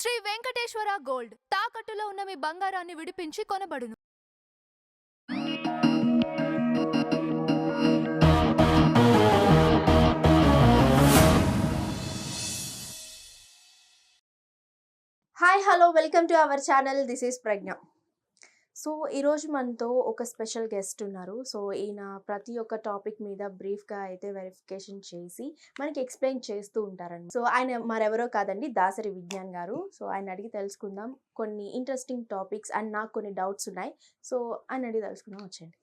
Shri Venkateswara gold తాకట్టులో ఉన్న మీ బంగారాన్ని విడిపించి కొనబడును. Hi hello welcome to our channel. This is Pragnya. So ఈరోజు మనతో ఒక స్పెషల్ గెస్ట్ ఉన్నారు. సో ఈయన ప్రతి ఒక్క టాపిక్ మీద బ్రీఫ్గా అయితే వెరిఫికేషన్ చేసి మనకి ఎక్స్ప్లెయిన్ చేస్తూ ఉంటారండి. సో ఆయన మరెవరో కాదండి, దాసరి విజ్ఞాన్ గారు. సో ఆయన అడిగి తెలుసుకుందాం కొన్ని ఇంట్రెస్టింగ్ టాపిక్స్ అండ్ నాకు కొన్ని డౌట్స్ ఉన్నాయి. సో ఆయన అడిగి తెలుసుకుందాం, వచ్చేయండి.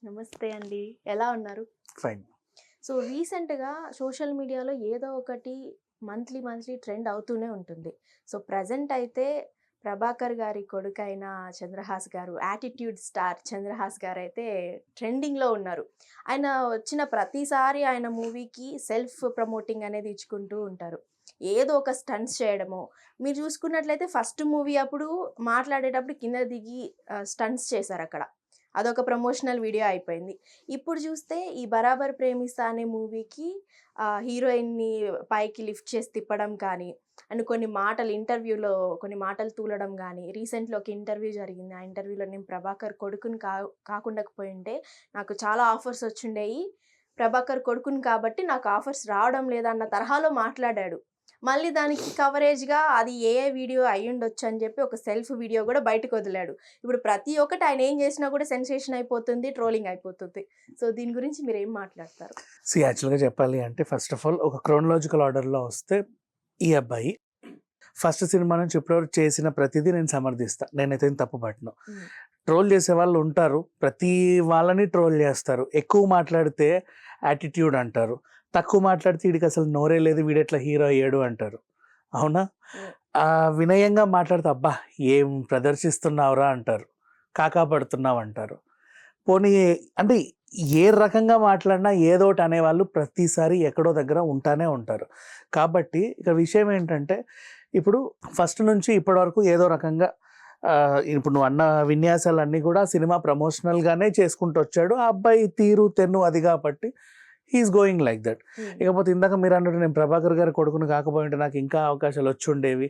నమస్తే అండి, ఎలా ఉన్నారు? ఫైన్. సో రీసెంట్గా సోషల్ మీడియాలో ఏదో ఒకటి మంత్లీ ట్రెండ్ అవుతూనే ఉంటుంది. సో ప్రజెంట్ అయితే ప్రభాకర్ గారి కొడుకైన చంద్రహాస్ గారు, యాటిట్యూడ్ స్టార్ చంద్రహాస్ గారు అయితే ట్రెండింగ్లో ఉన్నారు. ఆయన వచ్చిన ప్రతిసారి ఆయన మూవీకి సెల్ఫ్ ప్రమోటింగ్ అనేది ఇచ్చుకుంటూ ఉంటారు. ఏదో ఒక స్టంట్స్ చేయడము. మీరు చూసుకున్నట్లయితే ఫస్ట్ మూవీ అప్పుడు మాట్లాడేటప్పుడు కింద దిగి స్టంట్స్ చేశారు అక్కడ. అదొక ప్రమోషనల్ వీడియో అయిపోయింది. ఇప్పుడు చూస్తే ఈ బరాబర్ ప్రేమిస్తా అనే మూవీకి హీరోయిన్ని పైకి లిఫ్ట్ చేసి తిప్పడం కానీ, అండ్ కొన్ని మాటలు ఇంటర్వ్యూలో కొన్ని మాటలు తూలడం కానీ. రీసెంట్లో ఒక ఇంటర్వ్యూ జరిగింది. ఆ ఇంటర్వ్యూలో నేను ప్రభాకర్ కొడుకుని కాకుండా పోయింటే నాకు చాలా ఆఫర్స్ వచ్చిండేవి, ప్రభాకర్ కొడుకుని కాబట్టి నాకు ఆఫర్స్ రావడం లేదన్న తరహాలో మాట్లాడాడు. మళ్ళీ దానికి కవరేజ్గా అది ఏ వీడియో అయ్యుండొచ్చు అని చెప్పి ఒక సెల్ఫ్ వీడియో కూడా బయటకు వదిలాడు. ఇప్పుడు ప్రతి ఒక్కటి ఆయన ఏం చేసినా కూడా సెన్సేషన్ అయిపోతుంది, ట్రోలింగ్ అయిపోతుంది. సో దీని గురించి మీరు ఏం మాట్లాడతారు? యాక్చువల్గా చెప్పాలి అంటే ఫస్ట్ ఆఫ్ ఆల్ ఒక క్రోనలాజికల్ ఆర్డర్లో వస్తే ఈ అబ్బాయి ఫస్ట్ సినిమా నుంచి ఇప్పటివరకు చేసిన ప్రతిదీ నేను సమర్థిస్తా. నేనైతే తప్పు పట్టను. ట్రోల్ చేసే వాళ్ళు ఉంటారు, ప్రతి వాళ్ళని ట్రోల్ చేస్తారు. ఎక్కువ మాట్లాడితే యాటిట్యూడ్ అంటారు, తక్కువ మాట్లాడితే వీడికి అసలు నోరే లేదు, వీడు ఎట్లా హీరో అయ్యాడు అంటారు. అవునా? వినయంగా మాట్లాడితే అబ్బా ఏం ప్రదర్శిస్తున్నావురా అంటారు, కాకాపడుతున్నావు అంటారు. పోనీ అంటే ఏ రకంగా మాట్లాడినా ఏదో ఒకటి అనేవాళ్ళు ప్రతిసారి ఎక్కడో దగ్గర ఉంటానే ఉంటారు. కాబట్టి ఇక విషయం ఏంటంటే ఇప్పుడు ఫస్ట్ నుంచి ఇప్పటి వరకు ఏదో రకంగా ఇప్పుడు నువ్వు అన్న విన్యాసాలన్నీ కూడా సినిమా ప్రమోషనల్గానే చేసుకుంటూ వచ్చాడు. ఆ అబ్బాయి తీరు తెన్ను అది కాబట్టి హీఈస్ గోయింగ్ లైక్ దట్. ఇకపోతే ఇందాక మీరు అన్నట్టు నేను ప్రభాకర్ గారి కొడుకుని కాకపోయింటే నాకు ఇంకా అవకాశాలు వచ్చి ఉండేవి,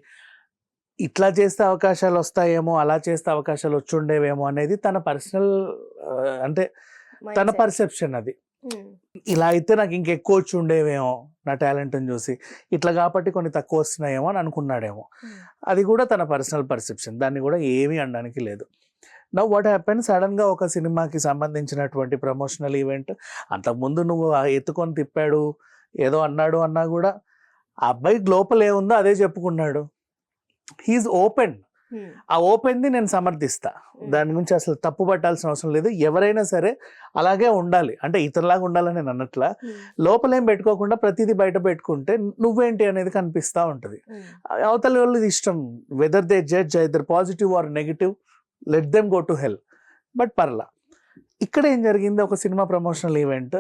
ఇట్లా చేస్తే అవకాశాలు వస్తాయేమో, అలా చేస్తే అవకాశాలు వచ్చి ఉండేవేమో అనేది తన పర్సనల్ అంటే తన పర్సెప్షన్. అది ఇలా అయితే నాకు ఇంకెక్కువ వచ్చి ఉండేవేమో నా టాలెంట్ని చూసి, ఇట్లా కాబట్టి కొన్ని తక్కువ వస్తున్నాయేమో అని అనుకున్నాడేమో. అది కూడా తన పర్సనల్ పర్సెప్షన్, దాన్ని కూడా ఏమీ అనడానికి లేదు. నౌ వాట్ హ్యాపెన్, సడన్గా ఒక సినిమాకి సంబంధించినటువంటి ప్రమోషనల్ ఈవెంట్, అంతకుముందు నువ్వు ఎత్తుకొని తిప్పాడు ఏదో అన్నాడు అన్నా కూడా ఆ అబ్బాయి లోపల ఏముందో అదే చెప్పుకున్నాడు. He is open. ఆ ఓపెన్ది నేను సమర్థిస్తా, దాని గురించి అసలు తప్పు పట్టాల్సిన అవసరం లేదు. ఎవరైనా సరే అలాగే ఉండాలి, అంటే ఇతరులాగా ఉండాలని నేను అన్నట్లా లోపలేం పెట్టుకోకుండా ప్రతిదీ బయట పెట్టుకుంటే నువ్వేంటి అనేది కనిపిస్తూ ఉంటుంది. అవతల వాళ్ళది ఇష్టం, whether they judge either positive or negative, let them go to hell. But పర్లా. ఇక్కడ ఏం జరిగింది, ఒక సినిమా ప్రమోషనల్ ఈవెంట్,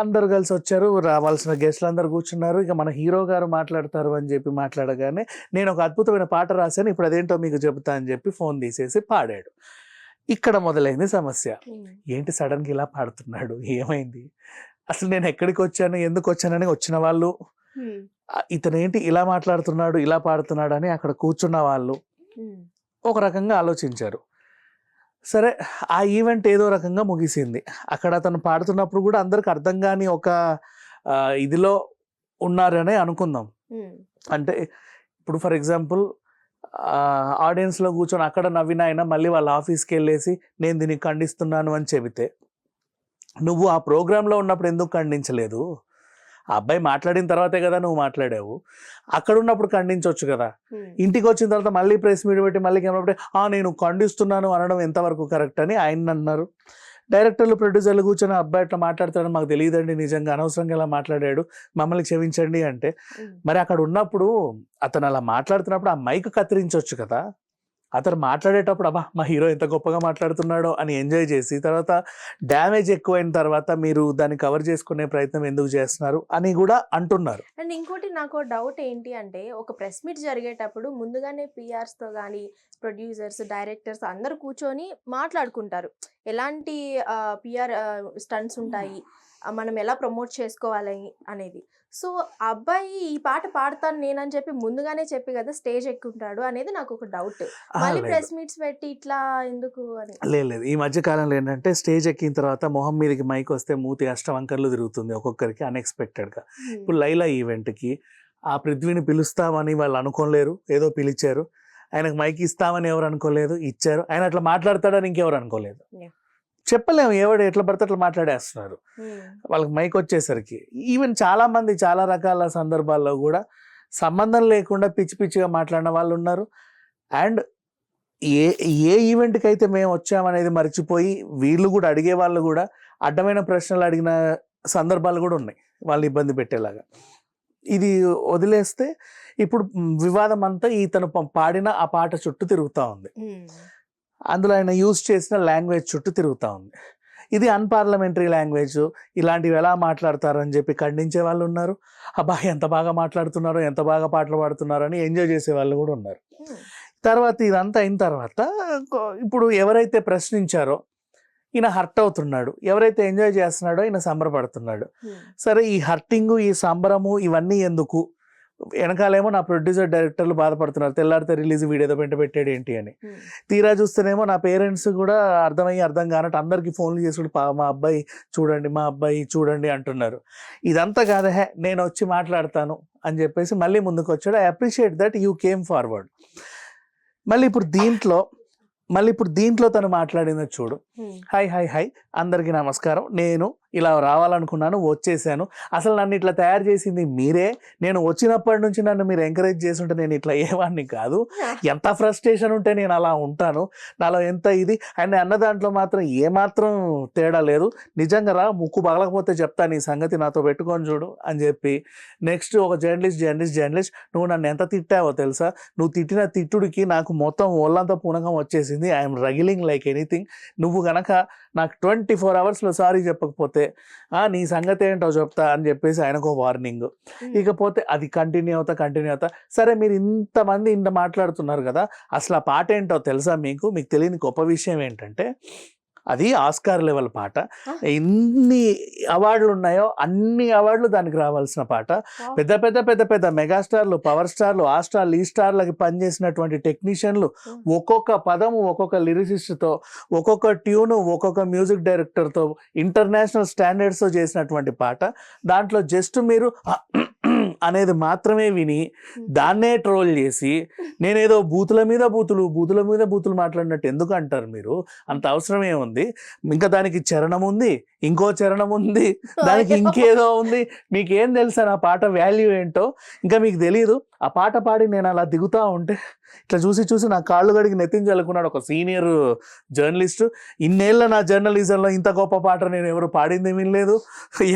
అందరు కలిసి వచ్చారు, రావాల్సిన గెస్ట్లు అందరు కూర్చున్నారు. ఇక మన హీరో గారు మాట్లాడతారు అని చెప్పి మాట్లాడగానే నేను ఒక అద్భుతమైన పాట రాశాను, ఇప్పుడు అదేంటో మీకు చెబుతా అని చెప్పి ఫోన్ తీసేసి పాడాడు. ఇక్కడ మొదలైంది సమస్య. ఏంటి సడన్గా ఇలా పాడుతున్నాడు, ఏమైంది, అసలు నేను ఎక్కడికి వచ్చాను, ఎందుకు వచ్చానని వచ్చిన వాళ్ళు, ఇతనేంటి ఇలా మాట్లాడుతున్నాడు ఇలా పాడుతున్నాడు అని అక్కడ కూర్చున్న వాళ్ళు ఒక రకంగా ఆలోచించారు. సరే, ఆ ఈవెంట్ ఏదో రకంగా ముగిసింది. అక్కడ అతను పాడుతున్నప్పుడు కూడా అందరికి అర్థం కాని ఒక ఇదిలో ఉన్నారనే అనుకుందాం. అంటే ఇప్పుడు ఫర్ ఎగ్జాంపుల్ ఆడియన్స్లో కూర్చొని అక్కడ నవ్విన ఆయన మళ్ళీ వాళ్ళ ఆఫీస్కి వెళ్ళేసి నేను దీన్ని ఖండిస్తున్నాను అని చెబితే, నువ్వు ఆ ప్రోగ్రాంలో ఉన్నప్పుడు ఎందుకు ఖండించలేదు? ఆ అబ్బాయి మాట్లాడిన తర్వాతే కదా నువ్వు మాట్లాడావు, అక్కడ ఉన్నప్పుడు ఖండించవచ్చు కదా. ఇంటికి వచ్చిన తర్వాత మళ్ళీ ప్రెస్ మీట్ పెట్టి మళ్ళీ కెమెరా పెట్టి నేను ఖండిస్తున్నాను అనడం ఎంతవరకు కరెక్ట్ అని ఆయన అన్నారు. డైరెక్టర్లు ప్రొడ్యూసర్లు కూర్చొని అబ్బాయి అట్లా మాట్లాడతాడని మాకు తెలియదండి, నిజంగా అనవసరంగా ఇలా మాట్లాడాడు, మమ్మల్ని క్షమించండి అంటే, మరి అక్కడ ఉన్నప్పుడు అతను అలా మాట్లాడుతున్నప్పుడు ఆ మైక్ కత్తిరించవచ్చు కదా. అతను మాట్లాడేటప్పుడు అబ్బా మా హీరో ఎంత గొప్పగా మాట్లాడుతున్నాడో అని ఎంజాయ్ చేసి, తర్వాత డ్యామేజ్ ఎక్కువైన తర్వాత మీరు దాన్ని కవర్ చేసుకునే ప్రయత్నం ఎందుకు చేస్తున్నారు అని కూడా అంటున్నారు. అండ్ ఇంకోటి నాకు డౌట్ ఏంటి అంటే, ఒక ప్రెస్ మీట్ జరిగేటప్పుడు ముందుగానే పిఆర్స్తో కానీ ప్రొడ్యూసర్స్ డైరెక్టర్స్ అందరు కూర్చొని మాట్లాడుకుంటారు, ఎలాంటి పిఆర్ స్టంట్స్ ఉంటాయి, మనం ఎలా ప్రమోట్ చేసుకోవాలి అనేది. సో అబ్బాయి ఈ పాట పాడతాను నేనని చెప్పి ముందుగానే చెప్పి కదా స్టేజ్ ఎక్కుంటాడు అనేది నాకు ఒక డౌట్. మళ్ళీ లేదు ప్రెస్ మీట్స్ పెట్టి ఇట్లా ఎందుకు అని. లేదు ఈ మధ్య కాలంలో ఏంటంటే స్టేజ్ ఎక్కిన తర్వాత మొహం మీదకి మైక్ వస్తే మూతి అష్టవంకర్లు తిరుగుతుంది ఒక్కొక్కరికి అన్ఎక్స్పెక్టెడ్గా. ఇప్పుడు లైలా ఈవెంట్కి ఆ పృథ్వీని పిలుస్తామని వాళ్ళు అనుకోలేరు, ఏదో పిలిచారు. ఆయనకు మైక్ ఇస్తామని ఎవరు అనుకోలేదు, ఇచ్చారు. ఆయన అట్లా మాట్లాడతాడని ఇంకెవరు అనుకోలేదు. చెప్పలేము, ఎవడు ఎట్లా పడితే అట్లా మాట్లాడేస్తున్నారు. వాళ్ళకి మైక్ వచ్చేసరికి ఈవెన్ చాలా మంది చాలా రకాల సందర్భాల్లో కూడా సంబంధం లేకుండా పిచ్చి పిచ్చిగా మాట్లాడిన వాళ్ళు ఉన్నారు. అండ్ ఏ ఏ ఈవెంట్కి అయితే మేము వచ్చామనేది మర్చిపోయి వీళ్ళు కూడా అడిగే వాళ్ళు కూడా అడ్డమైన ప్రశ్నలు అడిగిన సందర్భాలు కూడా ఉన్నాయి వాళ్ళు ఇబ్బంది పెట్టేలాగా. ఇది వదిలేస్తే ఇప్పుడు వివాదం అంతా ఇతను పాడిన ఆ పాట చుట్టూ తిరుగుతూ ఉంది. అందులో ఆయన యూజ్ చేసిన లాంగ్వేజ్ చుట్టూ తిరుగుతూ ఉంది. ఇది అన్పార్లమెంటరీ లాంగ్వేజ్, ఇలాంటివి ఎలా మాట్లాడతారని చెప్పి ఖండించే వాళ్ళు ఉన్నారు. అబ్బా ఎంత బాగా మాట్లాడుతున్నారో, ఎంత బాగా పాటలు పాడుతున్నారో అని ఎంజాయ్ చేసే వాళ్ళు కూడా ఉన్నారు. తర్వాత ఇదంతా అయిన తర్వాత ఇప్పుడు ఎవరైతే ప్రశ్నించారో ఈయన హర్ట్ అవుతున్నాడు, ఎవరైతే ఎంజాయ్ చేస్తున్నాడో ఈయన సంబరపడుతున్నాడు. సరే ఈ హర్టింగు, ఈ సంబరము ఇవన్నీ ఎందుకు? వెనకాలేమో నా ప్రొడ్యూసర్ డైరెక్టర్లు బాధపడుతున్నారు, తెల్లారితే రిలీజ్ వీడియోతో పెట్టాడు ఏంటి అని. తీరా చూస్తేనేమో నా పేరెంట్స్ కూడా అర్థం కానట్టు అందరికీ ఫోన్లు చేసుకుని మా అబ్బాయి చూడండి, మా అబ్బాయి చూడండి అంటున్నారు. ఇదంతా కాదా, నేను వచ్చి మాట్లాడతాను అని చెప్పేసి మళ్ళీ ముందుకు వచ్చాడు. I appreciate that you came forward. మళ్ళీ ఇప్పుడు దీంట్లో తను మాట్లాడింది చూడు. హాయ్ అందరికీ నమస్కారం, నేను ఇలా రావాలనుకున్నాను, వచ్చేసాను. అసలు నన్ను ఇట్లా తయారు చేసింది మీరే. నేను వచ్చినప్పటి నుంచి నన్ను మీరు ఎంకరేజ్ చేస్తుంటే నేను ఇట్లా ఏవాడిని కాదు. ఎంత ఫ్రస్ట్రేషన్ ఉంటే నేను అలా ఉంటాను, నాలో ఎంత ఇది అని అన్న దాంట్లో మాత్రం ఏమాత్రం తేడా లేదు. నిజంగా రా, ముక్కు పగలకపోతే చెప్తాను ఈ సంగతి, నాతో పెట్టుకొని చూడు అని చెప్పి నెక్స్ట్ ఒక జర్నలిస్ట్ నువ్వు నన్ను ఎంత తిట్టావో తెలుసా? నువ్వు తిట్టిన తిట్టుడికి నాకు మొత్తం ఒళ్ళంతా పూనకం వచ్చేసింది. ఐఎమ్ రగిలింగ్ లైక్ ఎనీథింగ్. నువ్వు గనక నాకు 24 hours సారీ చెప్పకపోతే నీ సంగతి ఏంటో చెప్తా అని చెప్పేసి ఆయనకు వార్నింగ్. ఇకపోతే అది కంటిన్యూ అవుతా సరే మీరు ఇంతమంది ఇంత మాట్లాడుతున్నారు కదా, అసలు ఆ పాట ఏంటో తెలుసా? మీకు తెలియని గొప్ప విషయం ఏంటంటే అది ఆస్కార్ లెవెల్ పాట. ఎన్ని అవార్డులు ఉన్నాయో అన్ని అవార్డులు దానికి రావాల్సిన పాట. పెద్ద మెగాస్టార్లు, పవర్ స్టార్లు, ఆ స్టార్లు, ఈ స్టార్లకి పనిచేసినటువంటి టెక్నీషియన్లు ఒక్కొక్క పదము, ఒక్కొక్క లిరిసిస్ట్తో, ఒక్కొక్క ట్యూను, ఒక్కొక్క మ్యూజిక్ డైరెక్టర్తో ఇంటర్నేషనల్ స్టాండర్డ్స్తో చేసినటువంటి పాట. దాంట్లో జస్ట్ మీరు అనేది మాత్రమే విని దాన్నే ట్రోల్ చేసి నేనేదో బూతుల మీద బూతులు మాట్లాడినట్టు ఎందుకు అంటారు మీరు? అంత అవసరం ఏముంది? ఇంకా దానికి చరణం ఉంది, ఇంకో చరణం ఉంది, దానికి ఇంకేదో ఉంది. మీకేం తెలుసా నా పాట వాల్యూ ఏంటో? ఇంకా మీకు తెలియదు. ఆ పాట పాడి నేను అలా దిగుతూ ఉంటే ఇట్లా చూసి నా కాళ్ళు గడికి నెత్తించలుకున్నాడు ఒక సీనియర్ జర్నలిస్టు. ఇన్నేళ్ళ నా జర్నలిజంలో ఇంత గొప్ప పాట నేను ఎవరు పాడింది వినలేదు,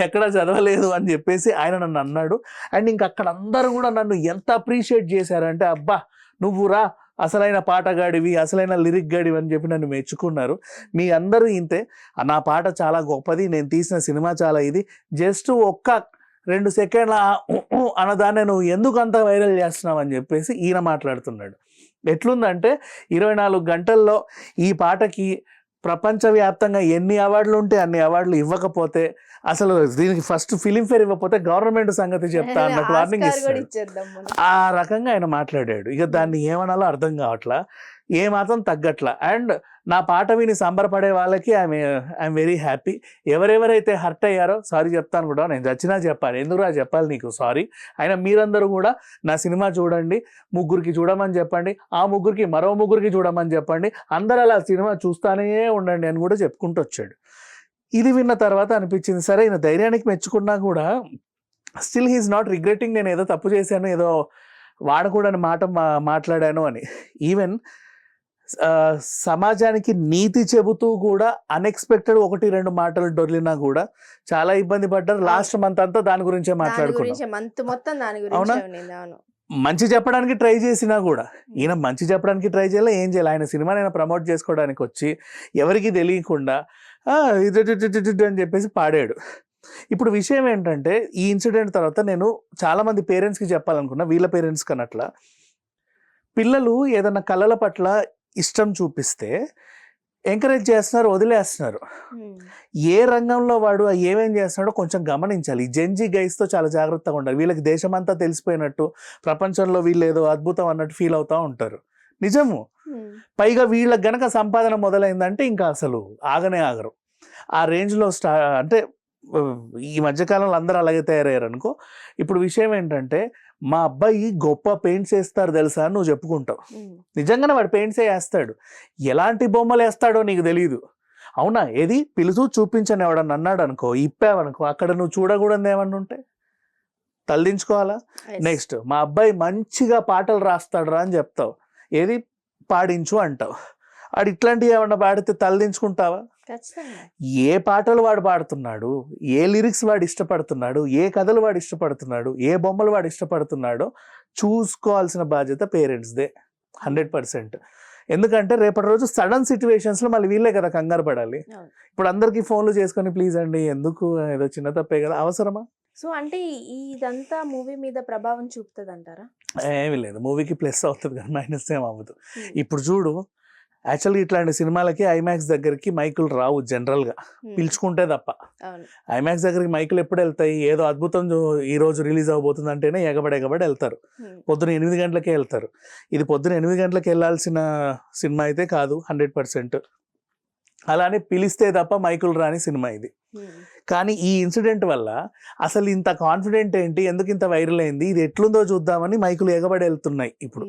ఎక్కడ చదవలేదు అని చెప్పేసి ఆయన నన్ను అన్నాడు. అండ్ ఇంక అక్కడ అందరూ కూడా నన్ను ఎంత అప్రిషియేట్ చేశారంటే, అబ్బా నువ్వు రా, అసలైన పాటగాడివి, అసలైన లిరిక్ గాడివి అని చెప్పి నన్ను మెచ్చుకున్నారు. మీ అందరూ ఇంతే. నా పాట చాలా గొప్పది, నేను తీసిన సినిమా చాలా ఇది. జస్ట్ ఒక్క 2 సెకండ్ల అన్నదాన్ని నువ్వు ఎందుకు అంత వైరల్ చేస్తున్నావు అని చెప్పేసి ఈయన మాట్లాడుతున్నాడు. ఎట్లుందంటే 24 గంటల్లో ఈ పాటకి ప్రపంచవ్యాప్తంగా ఎన్ని అవార్డులు ఉంటే అన్ని అవార్డులు ఇవ్వకపోతే, అసలు దీనికి ఫస్ట్ ఫిలింఫేర్ ఇవ్వకపోతే గవర్నమెంట్ సంగతి చెప్తా అన్నట్టు వార్నింగ్ ఇస్తాడు. ఆ రకంగా ఆయన మాట్లాడాడు. ఇక దాన్ని ఏమనాలో అర్థం కావట్లా, ఏమాత్రం తగ్గట్లా. అండ్ నా పాట విని సంబరపడే వాళ్ళకి ఐఎమ్ వెరీ హ్యాపీ. ఎవరెవరైతే హర్ట్ అయ్యారో సారీ చెప్తాను కూడా, నేను చచ్చినా చెప్పాలి, ఎందుకురా చెప్పాలి నీకు సారీ. అయినా మీరందరూ కూడా నా సినిమా చూడండి, 3 చూడమని చెప్పండి, ఆ 3 మరో 3 చూడమని చెప్పండి, అందరూ అలా సినిమా చూస్తానే ఉండండి అని కూడా చెప్పుకుంటూ వచ్చాడు. ఇది విన్న తర్వాత అనిపించింది, సరే ఈయన ధైర్యానికి మెచ్చుకున్నా కూడా స్టిల్ హీఈస్ నాట్ రిగ్రెటింగ్ నేను ఏదో తప్పు చేశాను, ఏదో వాడకూడని మాట మాట్లాడాను అని. ఈవెన్ సమాజానికి నీతి చెబుతూ కూడా అన్ఎక్స్పెక్టెడ్ 1-2 మాటలు డొర్లినా కూడా చాలా ఇబ్బంది పడ్డారు. లాస్ట్ మంత్ అంతా దాని గురించే మాట్లాడుకున్నాం. అవునా? మంచి చెప్పడానికి ట్రై చేసినా కూడా ఈయన మంచి చెప్పడానికి ట్రై చేయాలి, ఏం చేయాలి? ఆయన సినిమా నేను ప్రమోట్ చేసుకోవడానికి వచ్చి ఎవరికి తెలియకుండా అని చెప్పేసి పాడాడు. ఇప్పుడు విషయం ఏంటంటే, ఈ ఇన్సిడెంట్ తర్వాత నేను చాలామంది పేరెంట్స్కి చెప్పాలనుకున్నా, వీళ్ళ పేరెంట్స్ కన్నట్లా పిల్లలు ఏదన్నా కళల పట్ల ఇష్టం చూపిస్తే ఎంకరేజ్ చేస్తున్నారు, వదిలేస్తున్నారు. ఉమ్, ఏ రంగంలో వాడు ఏమేం చేస్తున్నాడో కొంచెం గమనించాలి. ఈ జెన్జీ గైస్తో చాలా జాగ్రత్తగా ఉండాలి. వీళ్ళకి దేశమంతా తెలిసిపోయినట్టు, ప్రపంచంలో వీళ్ళు ఏదో అద్భుతం అన్నట్టు ఫీల్ అవుతూ ఉంటారు. నిజము. ఉమ్, పైగా వీళ్ళకి గనక సంపాదన మొదలైందంటే ఇంకా అసలు ఆగనే ఆగరు. ఆ రేంజ్లో అంటే ఈ మధ్యకాలంలో అందరూ అలాగే తయారయ్యారు అనుకో. ఇప్పుడు విషయం ఏంటంటే, మా అబ్బాయి గొప్ప పెయింట్స్ వేస్తారు తెలుసా అని నువ్వు చెప్పుకుంటావు. ఉమ్, నిజంగానే వాడు పెయింట్సే వేస్తాడు. ఎలాంటి బొమ్మలు వేస్తాడో నీకు తెలియదు. అవునా? ఏది పిలుచు చూపించని ఎవడన్నా అన్నాడు అనుకో, ఇప్పావనుకో, అక్కడ నువ్వు చూడకూడదు ఏమన్నా ఉంటే తలదించుకోవాలా. yes. నెక్స్ట్, మా అబ్బాయి మంచిగా పాటలు రాస్తాడు రా అని చెప్తావు, ఏది పాడించు అంటావు. వాడు ఇట్లాంటివి ఏమన్నా పాడితే తలదించుకుంటావా? ఖచ్చితంగా. ఏ పాటలు వాడు పాడుతున్నాడు, ఏ లిరిక్స్ వాడు ఇష్టపడుతున్నాడు, ఏ కథలు వాడు ఇష్టపడుతున్నాడు, ఏ బొమ్మలు వాడు ఇష్టపడుతున్నాడో చూసుకోవాల్సిన బాధ్యత పేరెంట్స్దే 100%. ఎందుకంటే రేపటి రోజు సడన్ సిచ్యువేషన్స్లో మళ్ళీ వీళ్ళే కదా కంగారు పడాలి. అవును. ఇప్పుడు అందరికీ ఫోన్లు చేసుకొని ప్లీజ్ అండి ఎందుకు, ఏదో చిన్న తప్పే కదా, అవసరమా? సో అంటే ఇదంతా మూవీ మీద ప్రభావం చూపుతుంది అంటారా? ఏమీ లేదు, మూవీకి ప్లస్ అవుతుంది కానీ మైనస్ ఏం అవ్వదు. ఇప్పుడు చూడు, యాక్చువల్గా ఇట్లాంటి సినిమాలకి ఐమాక్స్ దగ్గరికి మైకులు రావు జనరల్గా, పిలుచుకుంటే తప్ప. అవును. ఐమాక్స్ దగ్గరికి మైకులు ఎప్పుడు వెళ్తాయి? ఏదో అద్భుతం ఈ రోజు రిలీజ్ అవబోతుంది అంటేనే ఎగబడి వెళ్తారు. పొద్దున 8 గంటలకే వెళ్తారు. ఇది పొద్దున 8 గంటలకు వెళ్ళాల్సిన సినిమా అయితే కాదు 100%. అలానే పిలిస్తే తప్ప మైకులు రాని సినిమా ఇది. కానీ ఈ ఇన్సిడెంట్ వల్ల అసలు ఇంత కాన్ఫిడెంట్ ఏంటి, ఎందుకు ఇంత వైరల్ అయింది, ఇది ఎట్లుందో చూద్దామని మైకులు ఎగబడి వెళ్తున్నాయి. ఇప్పుడు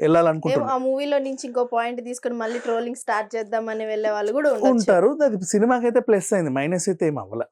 వెళ్ళాలనుకుంటున్నారు, ఆ మూవీలో నుంచి ఇంకో పాయింట్ తీసుకొని మళ్ళీ ట్రోలింగ్ స్టార్ట్ చేద్దామని వెళ్ళే వాళ్ళు కూడా ఉంటారు. అది సినిమాకి అయితే ప్లస్ అయింది, మైనస్ అయితే ఏం అవ్వలే.